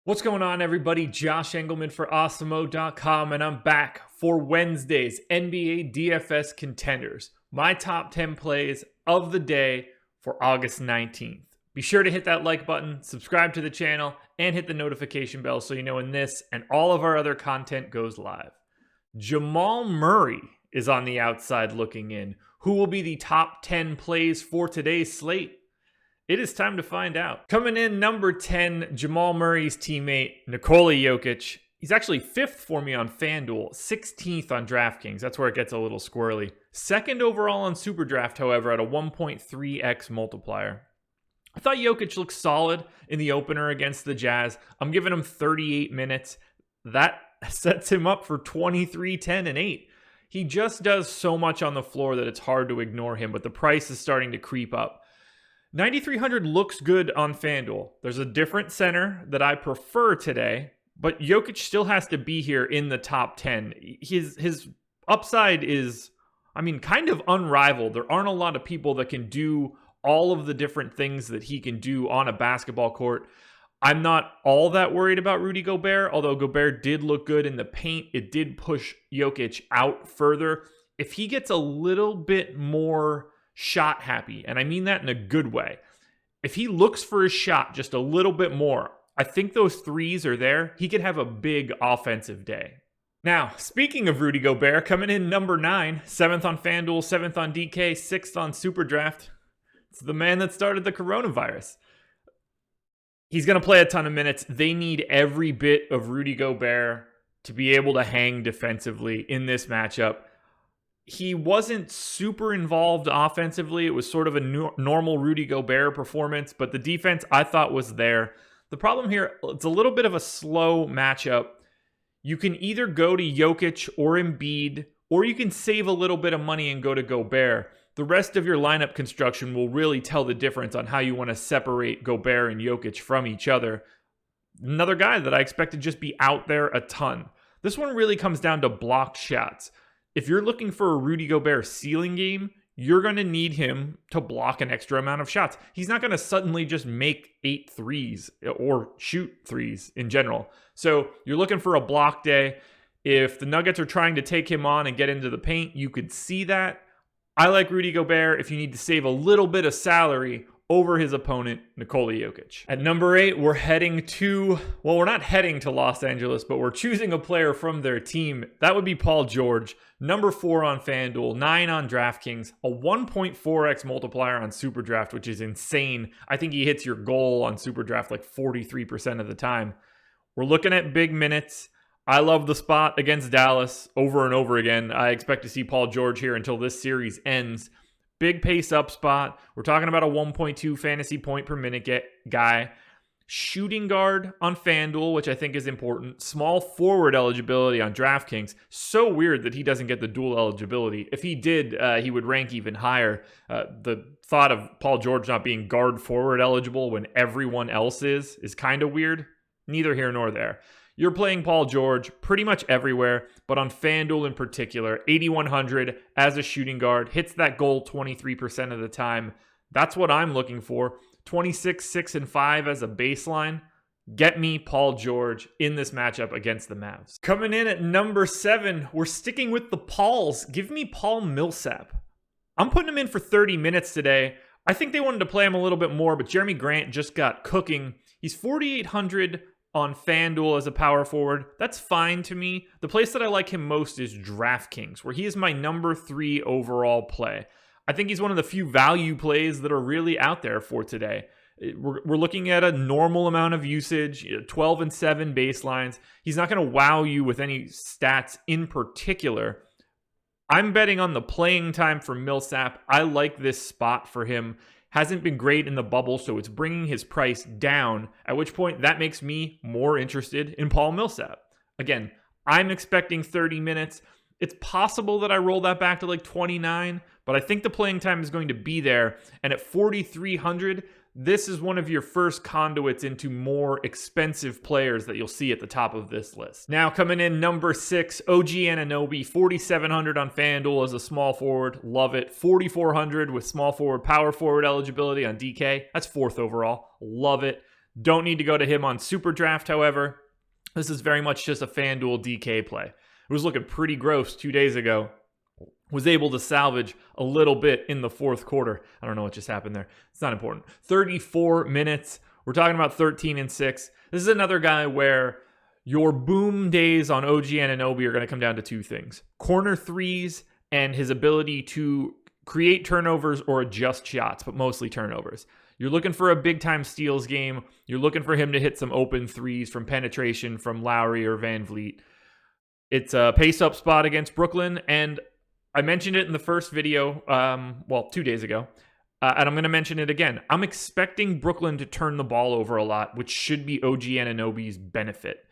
What's going on, everybody? Josh Engleman for Awesemo.com, and I'm back for Wednesday's NBA DFS ConTENders, my top 10 plays of the day for August 19th. Be sure to hit that like button, subscribe to the channel, and hit the notification bell so you know when this and all of our other content goes live. Jamal Murray is on the outside looking in. Who will be the top 10 plays for today's slate? It is time to find out. Coming in number 10, Jamal Murray's teammate, Nikola Jokic. He's actually 5th for me on FanDuel, 16th on DraftKings. That's where it gets a little squirrely. 2nd overall on SuperDraft, however, at a 1.3x multiplier. I thought Jokic looked solid in the opener against the Jazz. I'm giving him 38 minutes. That sets him up for 23, 10, and 8. He just does so much on the floor that it's hard to ignore him, but the price is starting to creep up. 9,300 looks good on FanDuel. There's a different center that I prefer today, but Jokic still has to be here in the top 10. His upside is, kind of unrivaled. There aren't a lot of people that can do all of the different things that he can do on a basketball court. I'm not all that worried about Rudy Gobert, although Gobert did look good in the paint. It did push Jokic out further. If he gets a little bit more shot happy, and I mean that in a good way. If he looks for his shot just a little bit more, I think those threes are there. He could have a big offensive day. Now, speaking of Rudy Gobert, coming in number 9, 7th on FanDuel, 7th on DK, 6th on SuperDraft. It's the man that started the coronavirus. He's going to play a ton of minutes. They need every bit of Rudy Gobert to be able to hang defensively in this matchup. He wasn't super involved offensively. It was sort of a normal Rudy Gobert performance, but the defense I thought was there. The problem here, it's a little bit of a slow matchup. You can either go to Jokic or Embiid, or you can save a little bit of money and go to Gobert. The rest of your lineup construction will really tell the difference on how you want to separate Gobert and Jokic from each other. Another guy that I expect to just be out there a ton. This one really comes down to blocked shots. If you're looking for a Rudy Gobert ceiling game, you're going to need him to block an extra amount of shots. He's not going to suddenly just make 8 threes or shoot threes in general. So you're looking for a block day. If the Nuggets are trying to take him on and get into the paint, you could see that. I like Rudy Gobert if you need to save a little bit of salary over his opponent, Nikola Jokic. At number 8, we're not heading to Los Angeles, but we're choosing a player from their team. That would be Paul George. Number 4 on FanDuel, 9 on DraftKings, a 1.4x multiplier on SuperDraft, which is insane. I think he hits your goal on SuperDraft like 43% of the time. We're looking at big minutes. I love the spot against Dallas over and over again. I expect to see Paul George here until this series ends. Big pace up spot. We're talking about a 1.2 fantasy point per minute guy. Shooting guard on FanDuel, which I think is important. Small forward eligibility on DraftKings. So weird that he doesn't get the dual eligibility. If he did, he would rank even higher. The thought of Paul George not being guard forward eligible when everyone else is kind of weird. Neither here nor there. You're playing Paul George pretty much everywhere, but on FanDuel in particular, 8,100 as a shooting guard, hits that goal 23% of the time. That's what I'm looking for. 26, 6, and 5 as a baseline. Get me Paul George in this matchup against the Mavs. Coming in at number 7, we're sticking with the Pauls. Give me Paul Millsap. I'm putting him in for 30 minutes today. I think they wanted to play him a little bit more, but Jeremy Grant just got cooking. He's 4,800 on FanDuel as a power forward. That's fine to me. The place that I like him most is DraftKings, where he is my number 3 overall play. I think he's one of the few value plays that are really out there for today. We're looking at a normal amount of usage, 12 and 7 baselines. He's not going to wow you with any stats in particular. I'm betting on the playing time for Millsap. I like this spot for him. Hasn't been great in the bubble, so it's bringing his price down, at which point that makes me more interested in Paul Millsap. Again, I'm expecting 30 minutes. It's possible that I roll that back to like 29, but I think the playing time is going to be there. And at 4,300, this is one of your first conduits into more expensive players that you'll see at the top of this list. Now coming in number 6, OG Anunoby, 4,700 on FanDuel as a small forward. Love it. 4,400 with small forward, power forward eligibility on DK. That's 4th overall. Love it. Don't need to go to him on SuperDraft, however. This is very much just a FanDuel DK play. It was looking pretty gross 2 days ago. Was able to salvage a little bit in the fourth quarter. I don't know what just happened there. It's not important. 34 minutes. We're talking about 13 and 6. This is another guy where your boom days on OG Anunoby are going to come down to 2 things. Corner threes and his ability to create turnovers or adjust shots, but mostly turnovers. You're looking for a big-time steals game. You're looking for him to hit some open threes from penetration from Lowry or Van Vliet. It's a pace-up spot against Brooklyn, and I mentioned it in the first video, 2 days ago, and I'm going to mention it again. I'm expecting Brooklyn to turn the ball over a lot, which should be OG Anunoby's benefit.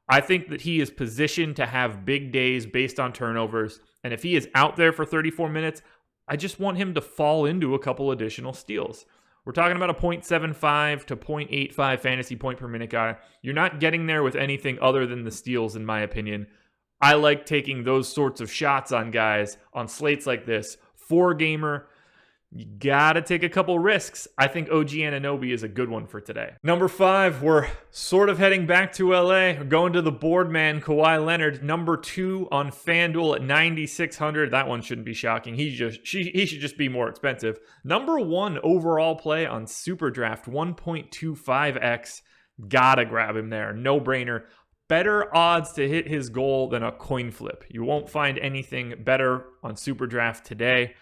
I think that he is positioned to have big days based on turnovers, and if he is out there for 34 minutes, I just want him to fall into a couple additional steals. We're talking about a 0.75 to 0.85 fantasy point per minute guy. You're not getting there with anything other than the steals, in my opinion. I like taking those sorts of shots on guys on slates like this. 4-gamer, you gotta take a couple risks. I think OG Anunoby is a good one for today. Number 5, we're sort of heading back to LA. We're going to the board man, Kawhi Leonard. Number 2 on FanDuel at 9,600. That one shouldn't be shocking. He should just be more expensive. Number 1 overall play on SuperDraft, 1.25x. Gotta grab him there. No brainer. Better odds to hit his goal than a coin flip. You won't find anything better on SuperDraft today.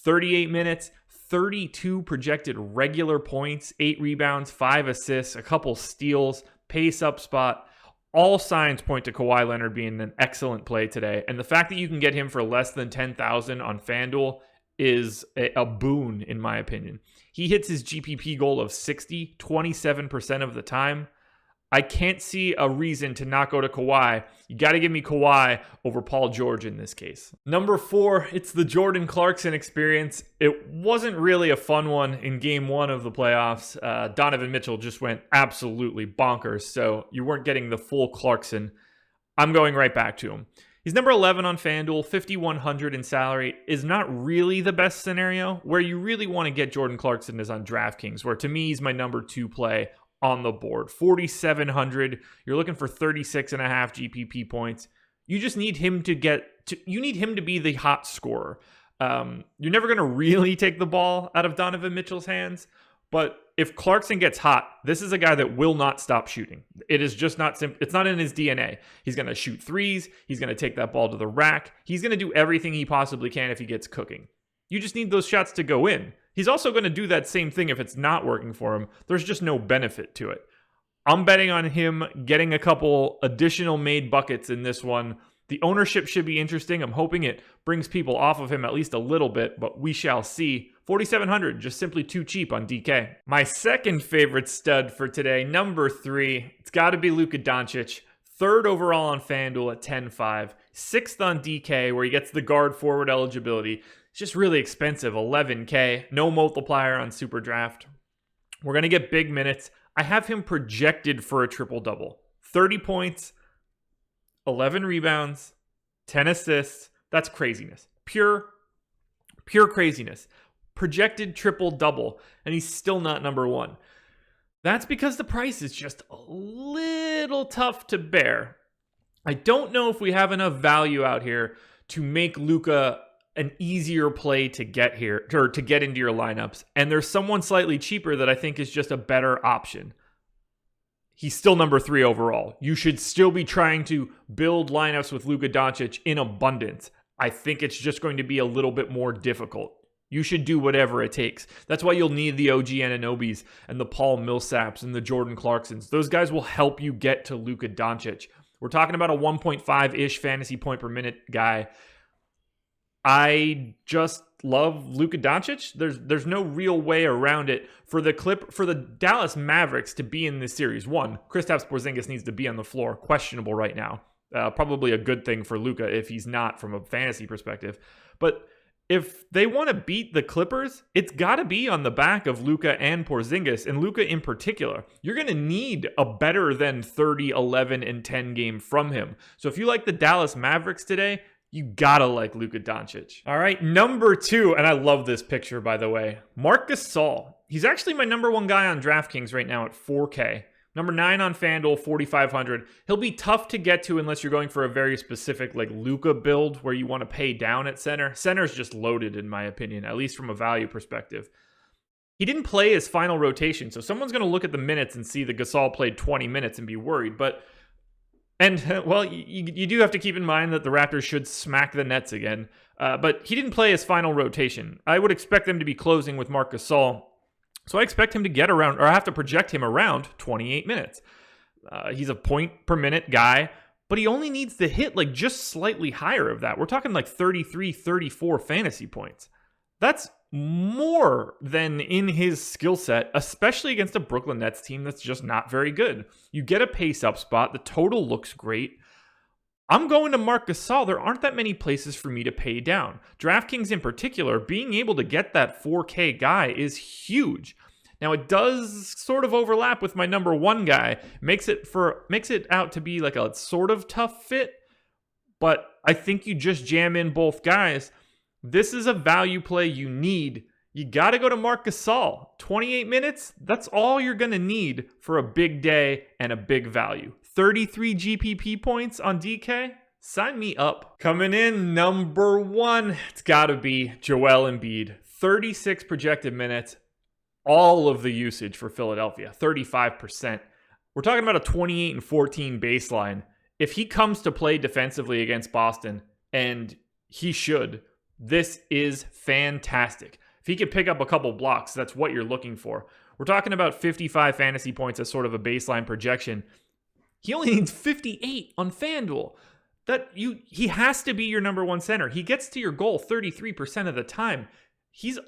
38 minutes, 32 projected regular points, 8 rebounds, 5 assists, a couple steals, pace up spot. All signs point to Kawhi Leonard being an excellent play today. And the fact that you can get him for less than 10,000 on FanDuel is a boon, in my opinion. He hits his GPP goal of 60, 27% of the time. I can't see a reason to not go to Kawhi. You got to give me Kawhi over Paul George in this case. Number 4, it's the Jordan Clarkson experience. It wasn't really a fun one in game 1 of the playoffs. Donovan Mitchell just went absolutely bonkers, so you weren't getting the full Clarkson. I'm going right back to him. He's number 11 on FanDuel, 5,100 in salary. Is not really the best scenario. Where you really want to get Jordan Clarkson is on DraftKings, where to me he's my number 2 play on the board. 4,700. You're looking for 36.5 GPP points. You just need him to be the hot scorer. You're never going to really take the ball out of Donovan Mitchell's hands, but if Clarkson gets hot, this is a guy that will not stop shooting. It is just not simple. It's not in his DNA. He's going to shoot threes. He's going to take that ball to the rack. He's going to do everything he possibly can if he gets cooking. You just need those shots to go in. He's also going to do that same thing if it's not working for him. There's just no benefit to it. I'm betting on him getting a couple additional made buckets in this one. The ownership should be interesting. I'm hoping it brings people off of him at least a little bit, but we shall see. 4,700, just simply too cheap on DK. My second favorite stud for today, number 3, it's got to be Luka Doncic. 3rd overall on FanDuel at 10.5. 6th on DK, where he gets the guard forward eligibility. It's just really expensive, 11K. No multiplier on SuperDraft. We're going to get big minutes. I have him projected for a triple-double. 30 points, 11 rebounds, 10 assists. That's craziness. Pure craziness. Projected triple-double, and he's still not number 1. That's because the price is just a little tough to bear. I don't know if we have enough value out here to make Luka an easier play to get here, or to get into your lineups. And there's someone slightly cheaper that I think is just a better option. He's still number 3 overall. You should still be trying to build lineups with Luka Doncic in abundance. I think it's just going to be a little bit more difficult. You should do whatever it takes. That's why you'll need the OG Anunobys and the Paul Millsaps and the Jordan Clarksons. Those guys will help you get to Luka Doncic. We're talking about a 1.5-ish fantasy point per minute guy. I just love Luka Doncic. There's no real way around it. For the Dallas Mavericks to be in this series, one, Kristaps Porzingis needs to be on the floor. Questionable right now. Probably a good thing for Luka if he's not from a fantasy perspective. But if they want to beat the Clippers, it's got to be on the back of Luka and Porzingis, and Luka in particular. You're going to need a better than 30, 11, and 10 game from him. So if you like the Dallas Mavericks today, you gotta like Luka Doncic. All right, number 2, and I love this picture, by the way. Marc Gasol. He's actually my number 1 guy on DraftKings right now at 4K. Number 9 on FanDuel, 4,500. He'll be tough to get to unless you're going for a very specific like Luka build where you want to pay down at center. Center's just loaded in my opinion, at least from a value perspective. He didn't play his final rotation, so someone's going to look at the minutes and see that Gasol played 20 minutes and be worried. Well, you do have to keep in mind that the Raptors should smack the Nets again. But he didn't play his final rotation. I would expect them to be closing with Marc Gasol. So I expect him to get around, or I have to project him around 28 minutes. He's a point per minute guy, but he only needs to hit like just slightly higher of that. We're talking like 33, 34 fantasy points. That's more than in his skill set, especially against a Brooklyn Nets team that's just not very good. You get a pace up spot. The total looks great. I'm going to Marc Gasol. There aren't that many places for me to pay down. DraftKings in particular, being able to get that 4K guy is huge. Now it does sort of overlap with my number 1 guy. Makes it out to be like a sort of tough fit, but I think you just jam in both guys. This is a value play you need. You got to go to Marc Gasol. 28 minutes, that's all you're going to need for a big day and a big value. 33 GPP points on DK? Sign me up. Coming in, number 1, it's got to be Joel Embiid. 36 projected minutes, all of the usage for Philadelphia, 35%. We're talking about a 28 and 14 baseline. If he comes to play defensively against Boston, and he should, this is fantastic. If he could pick up a couple blocks, that's what you're looking for. We're talking about 55 fantasy points as sort of a baseline projection. He only needs 58 on FanDuel. He has to be your number 1 center. He gets to your goal 33% of the time. He's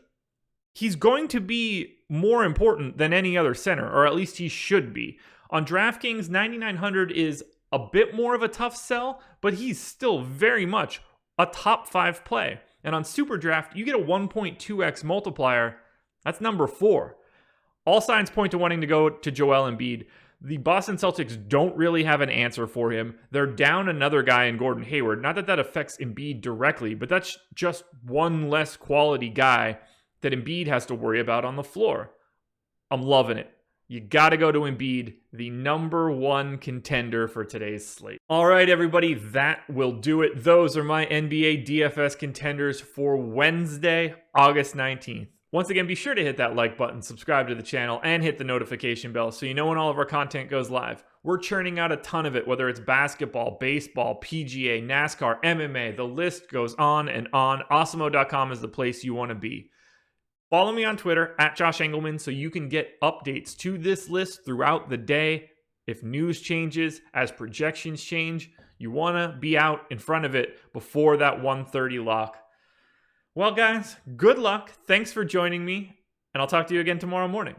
going to be more important than any other center, or at least he should be. On DraftKings, 9,900 is a bit more of a tough sell, but he's still very much a top 5 play. And on SuperDraft, you get a 1.2x multiplier. That's number 4. All signs point to wanting to go to Joel Embiid. The Boston Celtics don't really have an answer for him. They're down another guy in Gordon Hayward. Not that affects Embiid directly, but that's just one less quality guy that Embiid has to worry about on the floor. I'm loving it. You got to go to Embiid, the number 1 contender for today's slate. All right, everybody, that will do it. Those are my NBA DFS contenders for Wednesday, August 19th. Once again, be sure to hit that like button, subscribe to the channel, and hit the notification bell so you know when all of our content goes live. We're churning out a ton of it, whether it's basketball, baseball, PGA, NASCAR, MMA, the list goes on and on. Awesemo.com is the place you want to be. Follow me on Twitter at Josh Engleman so you can get updates to this list throughout the day. If news changes, as projections change, you want to be out in front of it before that 1:30 lock. Well, guys, good luck. Thanks for joining me, and I'll talk to you again tomorrow morning.